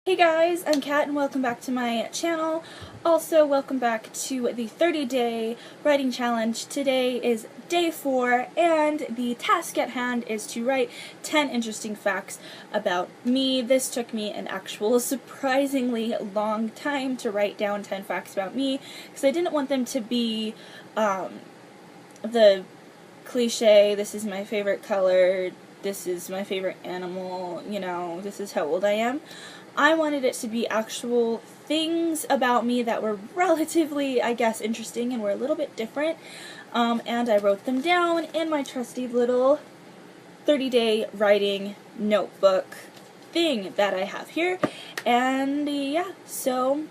Hey guys, I'm Kat and welcome back to my channel. Also, welcome back to the 30-day writing challenge. Today is day 4 and the task at hand is to write 10 interesting facts about me. This took me an actual surprisingly long time to write down 10 facts about me because I didn't want them to be the cliche, this is my favorite color, this is my favorite animal, you know, this is how old I am. I wanted it to be actual things about me that were relatively, I guess, interesting and were a little bit different. And I wrote them down in my trusty little 30-day writing notebook thing that I have here. And yeah, so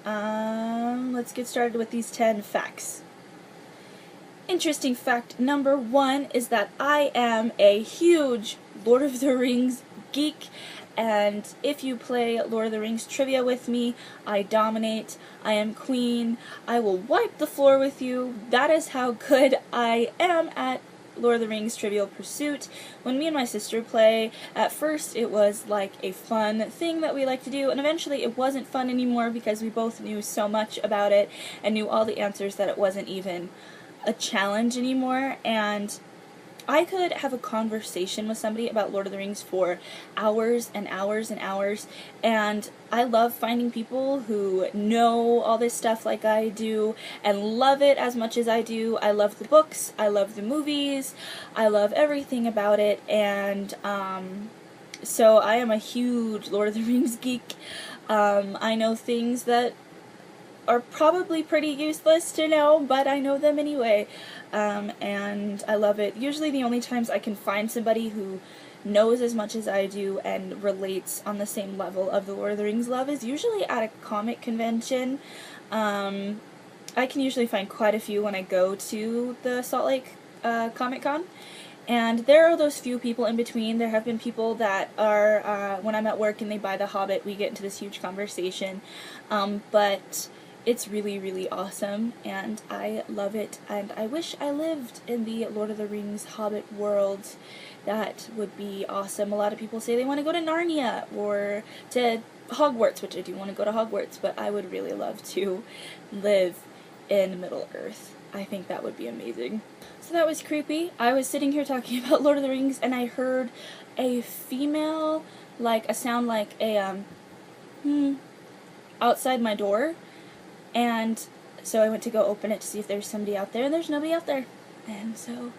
let's get started with these 10 facts. Interesting fact number 1 is that I am a huge Lord of the Rings geek. And if you play Lord of the Rings trivia with me, I dominate, I am queen, I will wipe the floor with you. That is how good I am at Lord of the Rings Trivial Pursuit. When me and my sister play, at first it was like a fun thing that we like to do, and eventually it wasn't fun anymore because we both knew so much about it and knew all the answers that it wasn't even a challenge anymore. And I could have a conversation with somebody about Lord of the Rings for hours and hours and hours, and I love finding people who know all this stuff like I do and love it as much as I do. I love the books, I love the movies, I love everything about it, and so I am a huge Lord of the Rings geek. I know things that are probably pretty useless to know, but I know them anyway, and I love it. Usually the only times I can find somebody who knows as much as I do and relates on the same level of the Lord of the Rings love is usually at a comic convention. I can usually find quite a few when I go to the Salt Lake Comic Con. And there are those few people in between. There have been people that are, when I'm at work and they buy The Hobbit, we get into this huge conversation, but it's really, really awesome, and I love it, and I wish I lived in the Lord of the Rings Hobbit world. That would be awesome. A lot of people say they want to go to Narnia or to Hogwarts, which I do want to go to Hogwarts, but I would really love to live in Middle-earth. I think that would be amazing. So that was creepy. I was sitting here talking about Lord of the Rings, and I heard a female, like a sound like a, outside my door. And so I went to go open it to see if there's somebody out there, and there's nobody out there. And so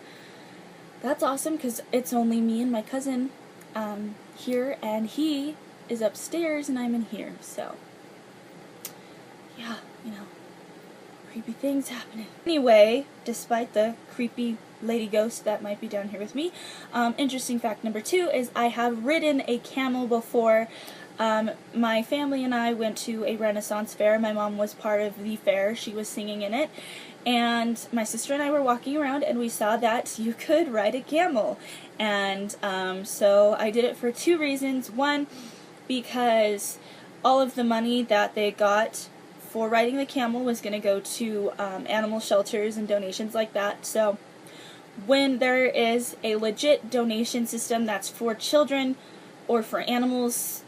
that's awesome because it's only me and my cousin here, and he is upstairs and I'm in here. So yeah, you know, creepy things happening. Anyway, despite the creepy lady ghost that might be down here with me, interesting fact number 2 is I have ridden a camel before. My family and I went to a Renaissance fair. My mom was part of the fair. She was singing in it. And my sister and I were walking around and we saw that you could ride a camel. And so I did it for 2 reasons. One, because all of the money that they got for riding the camel was going to go to animal shelters and donations like that. So when there is a legit donation system that's for children or for animals,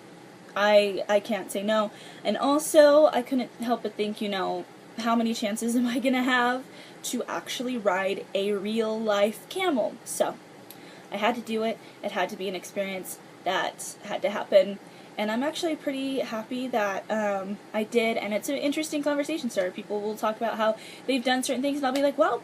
I can't say no. And also, I couldn't help but think, you know, how many chances am I gonna have to actually ride a real life camel? So I had to do it. It had to be an experience that had to happen. And I'm actually pretty happy that I did, and it's an interesting conversation starter. People will talk about how they've done certain things, and I'll be like, well,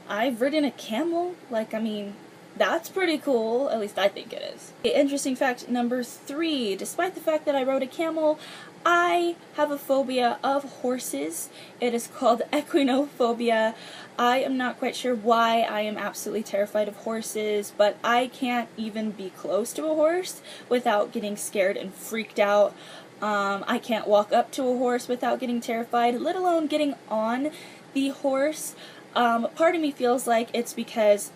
I've ridden a camel. Like, I mean, that's pretty cool, at least I think it is. Okay, interesting fact number 3, despite the fact that I rode a camel, I have a phobia of horses. It is called equinophobia. I am not quite sure why I am absolutely terrified of horses, but I can't even be close to a horse without getting scared and freaked out. I can't walk up to a horse without getting terrified, let alone getting on the horse. Part of me feels like it's because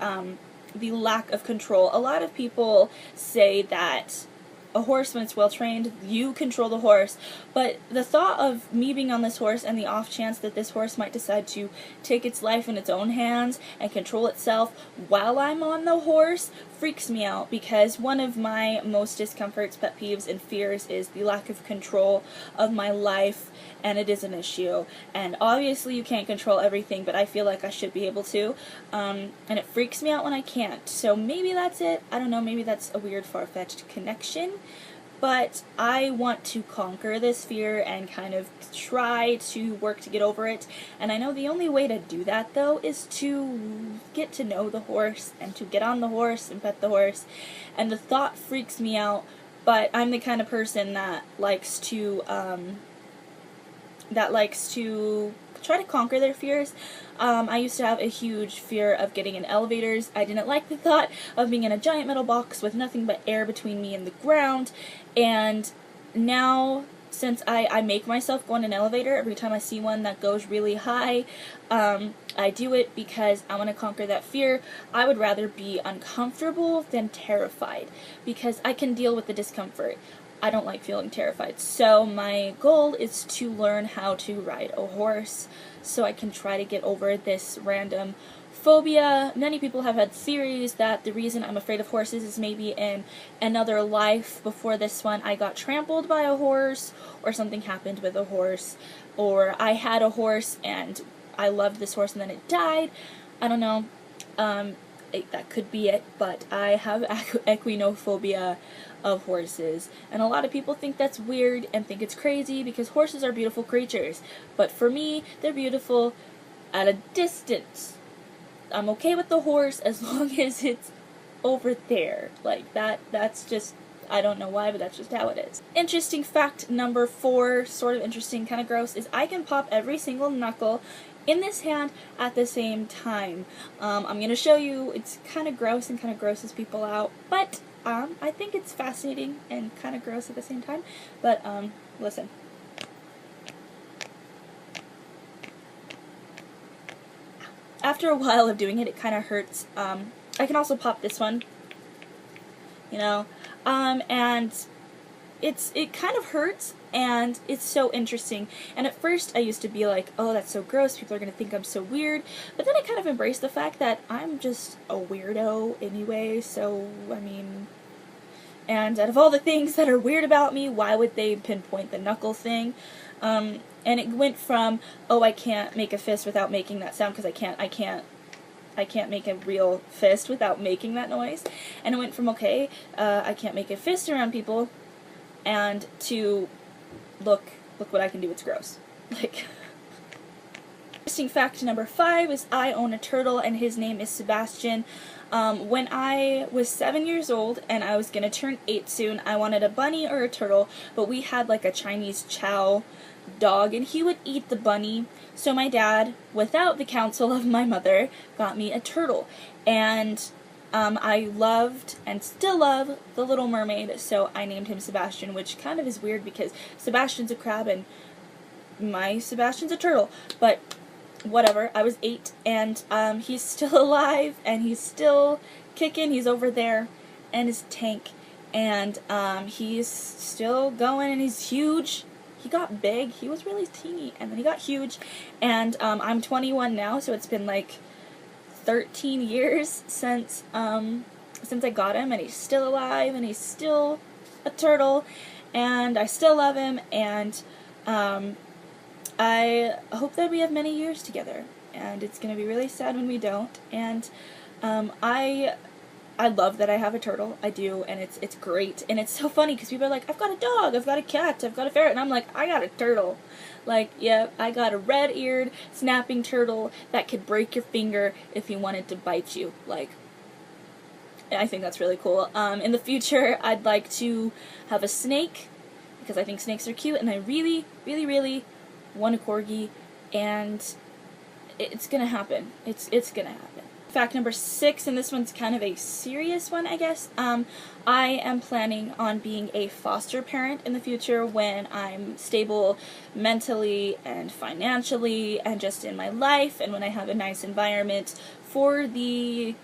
the lack of control. A lot of people say that a horse, when it's well trained, you control the horse. But the thought of me being on this horse and the off chance that this horse might decide to take its life in its own hands and control itself while I'm on the horse freaks me out, because one of my most discomforts, pet peeves, and fears is the lack of control of my life, and it is an issue. And obviously you can't control everything, but I feel like I should be able to, and it freaks me out when I can't. So maybe that's it. I don't know, maybe that's a weird, far-fetched connection, but I want to conquer this fear and kind of try to work to get over it. And I know the only way to do that, though, is to get to know the horse and to get on the horse and pet the horse. And the thought freaks me out, but I'm the kind of person that likes to try to conquer their fears. I used to have a huge fear of getting in elevators. I didn't like the thought of being in a giant metal box with nothing but air between me and the ground. And now, since I make myself go in an elevator every time I see one that goes really high, I do it because I want to conquer that fear. I would rather be uncomfortable than terrified, because I can deal with the discomfort. I don't like feeling terrified. So my goal is to learn how to ride a horse so I can try to get over this random phobia. Many people have had theories that the reason I'm afraid of horses is maybe in another life before this one I got trampled by a horse, or something happened with a horse, or I had a horse and I loved this horse and then it died. I don't know. That could be it, but I have equinophobia of horses, and a lot of people think that's weird and think it's crazy because horses are beautiful creatures, but for me, they're beautiful at a distance. I'm okay with the horse as long as it's over there. Like, that's just, I don't know why, but that's just how it is. Interesting fact number 4, sort of interesting, kind of gross, is I can pop every single knuckle in this hand at the same time. I'm going to show you. It's kind of gross and kind of grosses people out, but I think it's fascinating and kind of gross at the same time. But listen. After a while of doing it, it kind of hurts. I can also pop this one, you know, and it kind of hurts, and it's so interesting. And at first I used to be like, oh, that's so gross, people are going to think I'm so weird, but then I kind of embraced the fact that I'm just a weirdo anyway, so, I mean, and out of all the things that are weird about me, why would they pinpoint the knuckle thing? And it went from, oh, I can't make a fist without making that sound, because I can't make a real fist without making that noise, and it went from, okay, I can't make a fist around people, and to look what I can do, it's gross. Like, interesting fact number 5 is I own a turtle, and his name is Sebastian. When I was 7 years old and I was gonna turn 8 soon, I wanted a bunny or a turtle, but we had like a Chinese chow dog and he would eat the bunny, so my dad, without the counsel of my mother, got me a turtle. And I loved and still love The Little Mermaid, so I named him Sebastian, which kind of is weird because Sebastian's a crab and my Sebastian's a turtle, but whatever. I was 8 and he's still alive and he's still kicking. He's over there in his tank, and he's still going, and he's huge. He got big. He was really teeny and then he got huge, and I'm 21 now, so it's been like 13 years since I got him, and he's still alive, and he's still a turtle, and I still love him, and I hope that we have many years together, and it's going to be really sad when we don't. And I love that I have a turtle. I do, and it's great. And it's so funny because people are like, I've got a dog, I've got a cat, I've got a ferret, and I'm like, I got a turtle. Like, yeah, I got a red-eared snapping turtle that could break your finger if he wanted to bite you. Like, I think that's really cool. In the future, I'd like to have a snake, because I think snakes are cute, and I really, really, really want a corgi, and it's gonna happen. It's gonna happen. Fact number 6, and this one's kind of a serious one, I guess. I am planning on being a foster parent in the future when I'm stable mentally and financially and just in my life, and when I have a nice environment for the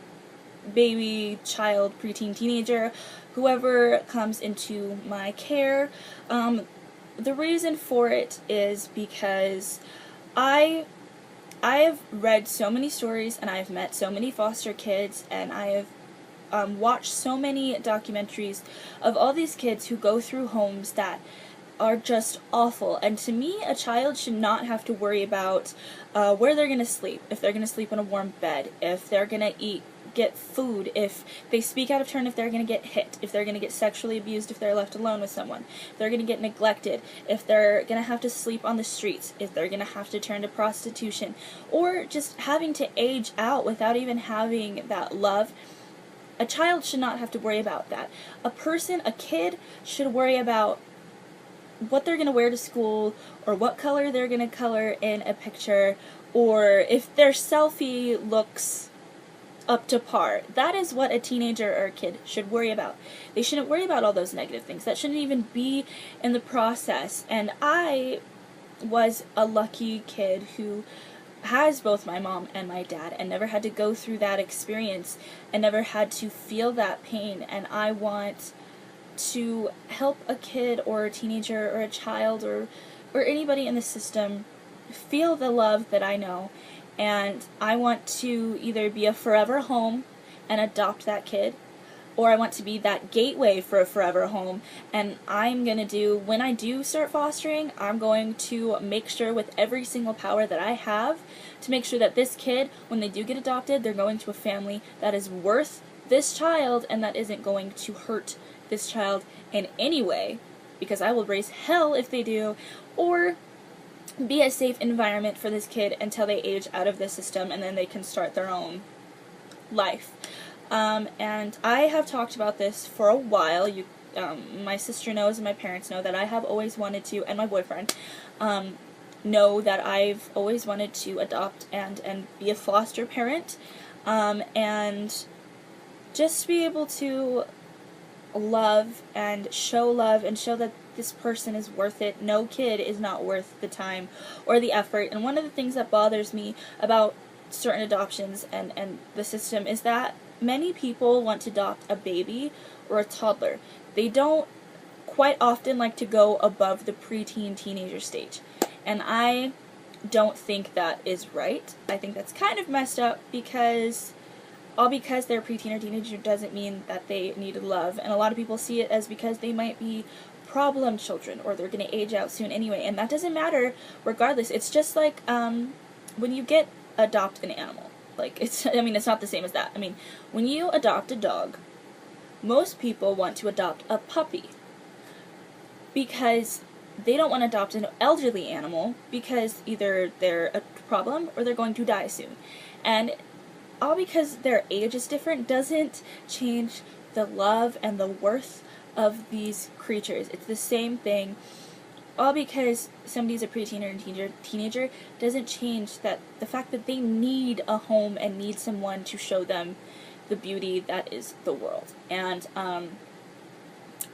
baby, child, preteen, teenager whoever comes into my care. The reason for it is because I have read so many stories, and I've met so many foster kids, and I have watched so many documentaries of all these kids who go through homes that are just awful. And to me, a child should not have to worry about where they're going to sleep, if they're going to sleep in a warm bed, if they're going to get food, if they speak out of turn, if they're going to get hit, if they're going to get sexually abused, if they're left alone with someone, if they're going to get neglected, if they're going to have to sleep on the streets, if they're going to have to turn to prostitution, or just having to age out without even having that love. A child should not have to worry about that. A kid should worry about what they're going to wear to school, or what color they're going to color in a picture, or if their selfie looks up to par. That is what a teenager or a kid should worry about. They shouldn't worry about all those negative things. That shouldn't even be in the process. And I was a lucky kid who has both my mom and my dad, and never had to go through that experience, and never had to feel that pain. And I want to help a kid or a teenager or a child or anybody in the system feel the love that I know. And I want to either be a forever home and adopt that kid, or I want to be that gateway for a forever home. And I'm going to do, when I do start fostering, I'm going to make sure with every single power that I have to make sure that this kid, when they do get adopted, they're going to a family that is worth this child and that isn't going to hurt this child in any way, because I will raise hell if they do, or be a safe environment for this kid until they age out of the system, and then they can start their own life. And I have talked about this for a while. My sister knows and my parents know that I have always wanted to, and my boyfriend know that I've always wanted to adopt and be a foster parent, and just be able to love and show that this person is worth it. No kid is not worth the time or the effort. And one of the things that bothers me about certain adoptions and the system is that many people want to adopt a baby or a toddler. They don't quite often like to go above the preteen teenager stage. And I don't think that is right. I think that's kind of messed up, because they're preteen or teenager doesn't mean that they need love. And a lot of people see it as because they might be problem children, or they're going to age out soon anyway, and that doesn't matter regardless. It's just like when you adopt an animal. Like, it's not the same as that. When you adopt a dog, most people want to adopt a puppy because they don't want to adopt an elderly animal, because either they're a problem or they're going to die soon. And all because their age is different doesn't change the love and the worth of these creatures. It's the same thing. All because somebody's a preteen or teenager doesn't change that the fact that they need a home and need someone to show them the beauty that is the world. And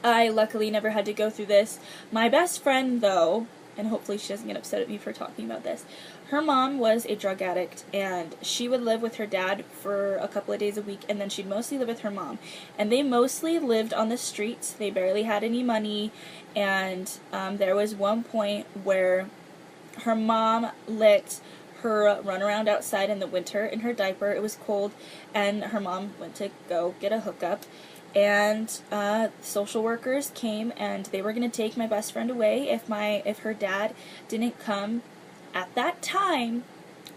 I luckily never had to go through this. My best friend, though, and hopefully she doesn't get upset at me for talking about this, her mom was a drug addict, and she would live with her dad for a couple of days a week, and then she'd mostly live with her mom. And they mostly lived on the streets. They barely had any money, and there was one point where her mom let her run around outside in the winter in her diaper. It was cold, and her mom went to go get a hookup. And social workers came, and they were going to take my best friend away if her dad didn't come at that time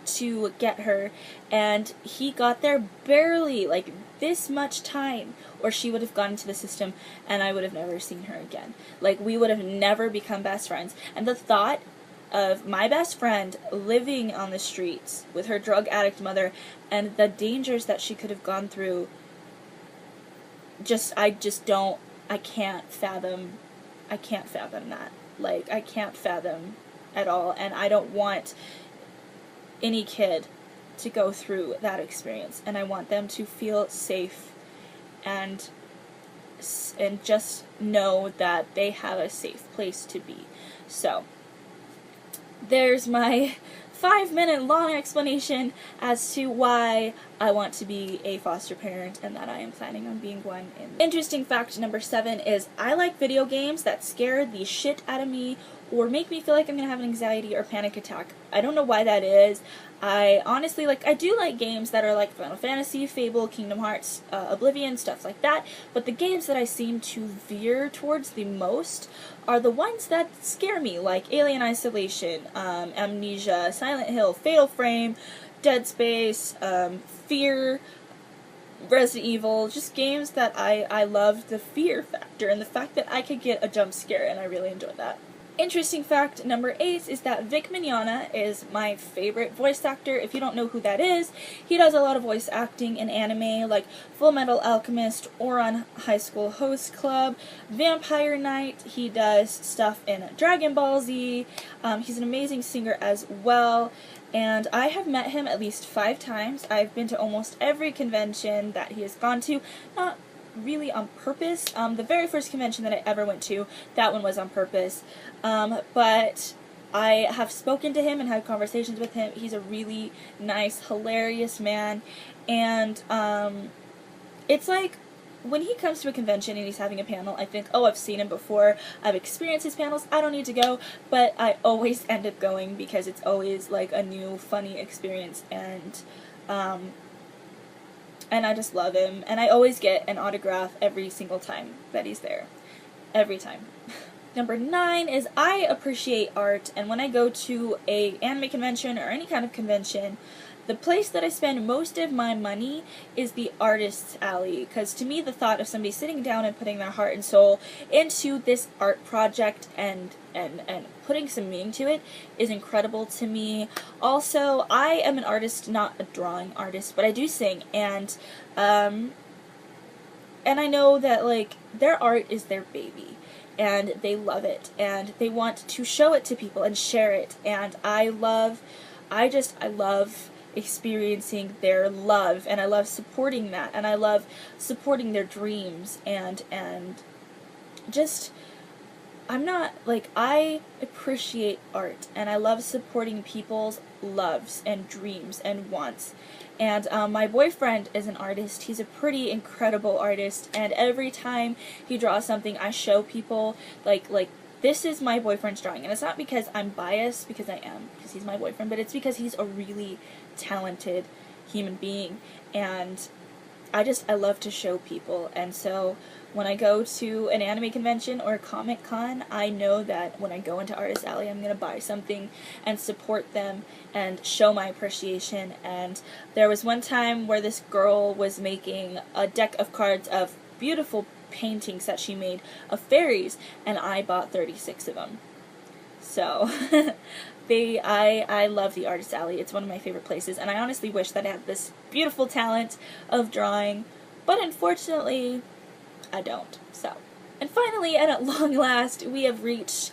to get her. And he got there barely, like this much time, or she would have gone into the system and I would have never seen her again. Like, we would have never become best friends. And the thought of my best friend living on the streets with her drug addict mother and the dangers that she could have gone through, I can't fathom that. Like, I can't fathom at all, and I don't want any kid to go through that experience, and I want them to feel safe and just know that they have a safe place to be. So, there's my 5-minute long explanation as to why I want to be a foster parent and that I am planning on being one. Interesting fact number 7 is I like video games that scare the shit out of me or make me feel like I'm going to have an anxiety or panic attack. I don't know why that is. I honestly, I do like games that are like Final Fantasy, Fable, Kingdom Hearts, Oblivion, stuff like that, but the games that I seem to veer towards the most are the ones that scare me, like Alien Isolation, Amnesia, Silent Hill, Fatal Frame, Dead Space, Fear, Resident Evil, just games that I love the fear factor and the fact that I could get a jump scare, and I really enjoy that. Interesting fact number 8 is that Vic Mignogna is my favorite voice actor. If you don't know who that is, he does a lot of voice acting in anime like Full Metal Alchemist, Ouran High School Host Club, Vampire Knight. He does stuff in Dragon Ball Z. He's an amazing singer as well. And I have met him at least 5 times. I've been to almost every convention that he has gone to. Not really on purpose. The very first convention that I ever went to, that one was on purpose. But I have spoken to him and had conversations with him. He's a really nice, hilarious man. And it's like when he comes to a convention and he's having a panel, I think, oh, I've seen him before, I've experienced his panels, I don't need to go, but I always end up going because it's always like a new, funny experience, and I just love him, and I always get an autograph every single time that he's there. Every time. Number 9 is I appreciate art, and when I go to a anime convention or any kind of convention, the place that I spend most of my money is the artist's alley, because to me the thought of somebody sitting down and putting their heart and soul into this art project and putting some meaning to it is incredible to me. Also, I am an artist, not a drawing artist, but I do sing, and I know that, like, their art is their baby, and they love it, and they want to show it to people and share it, and I love experiencing their love, and I love supporting that, and I love supporting their dreams, and just, I appreciate art, and I love supporting people's loves and dreams and wants. And my boyfriend is an artist. He's a pretty incredible artist, and every time he draws something, I show people, like this is my boyfriend's drawing, and it's not because I'm biased, because I am, because he's my boyfriend, but it's because he's a really talented human being, and I love to show people. And so when I go to an anime convention or a Comic Con, I know that when I go into Artist Alley, I'm going to buy something and support them and show my appreciation. And there was one time where this girl was making a deck of cards of beautiful paintings that she made of fairies, and I bought 36 of them. So I love the Artist Alley. It's one of my favorite places, and I honestly wish that I had this beautiful talent of drawing, but unfortunately I don't. So, and finally, and at long last, we have reached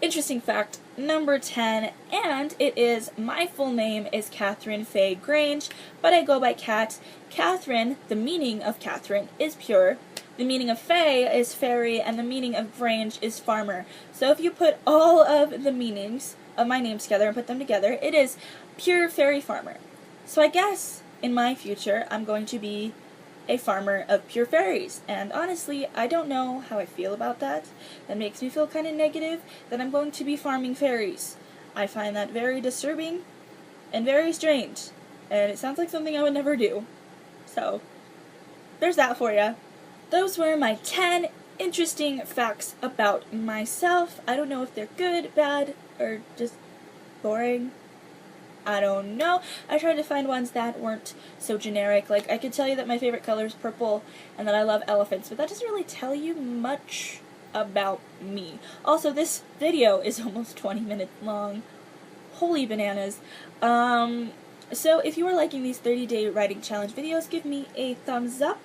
interesting fact number 10, and it is my full name is Catherine Faye Grange, but I go by Kat. Catherine, the meaning of Catherine is pure, the meaning of Faye is fairy, and the meaning of Grange is farmer. So if you put all of the meanings of my names together and put them together, it is pure fairy farmer. So I guess in my future I'm going to be a farmer of pure fairies, and honestly I don't know how I feel about that. That makes me feel kind of negative that I'm going to be farming fairies. I find that very disturbing and very strange, and it sounds like something I would never do. So there's that for ya. Those were my 10 interesting facts about myself. I don't know if they're good, bad, or just boring. I don't know. I tried to find ones that weren't so generic. Like, I could tell you that my favorite color is purple and that I love elephants, but that doesn't really tell you much about me. Also, this video is almost 20 minutes long. Holy bananas. So if you are liking these 30-day writing challenge videos, give me a thumbs up.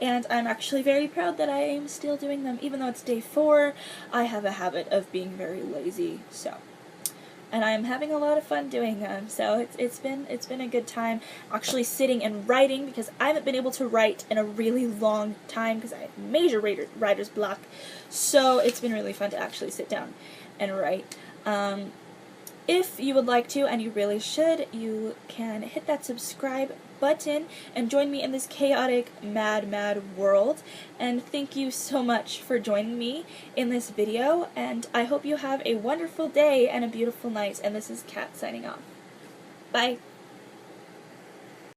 And I'm actually very proud that I am still doing them. Even though it's day 4, I have a habit of being very lazy, so. And I'm having a lot of fun doing them, so it's been a good time actually sitting and writing, because I haven't been able to write in a really long time because I have major writer's block. So it's been really fun to actually sit down and write. If you would like to, and you really should, you can hit that subscribe button and join me in this chaotic, mad world. And thank you so much for joining me in this video, and I hope you have a wonderful day and a beautiful night. And this is Kat signing off. Bye!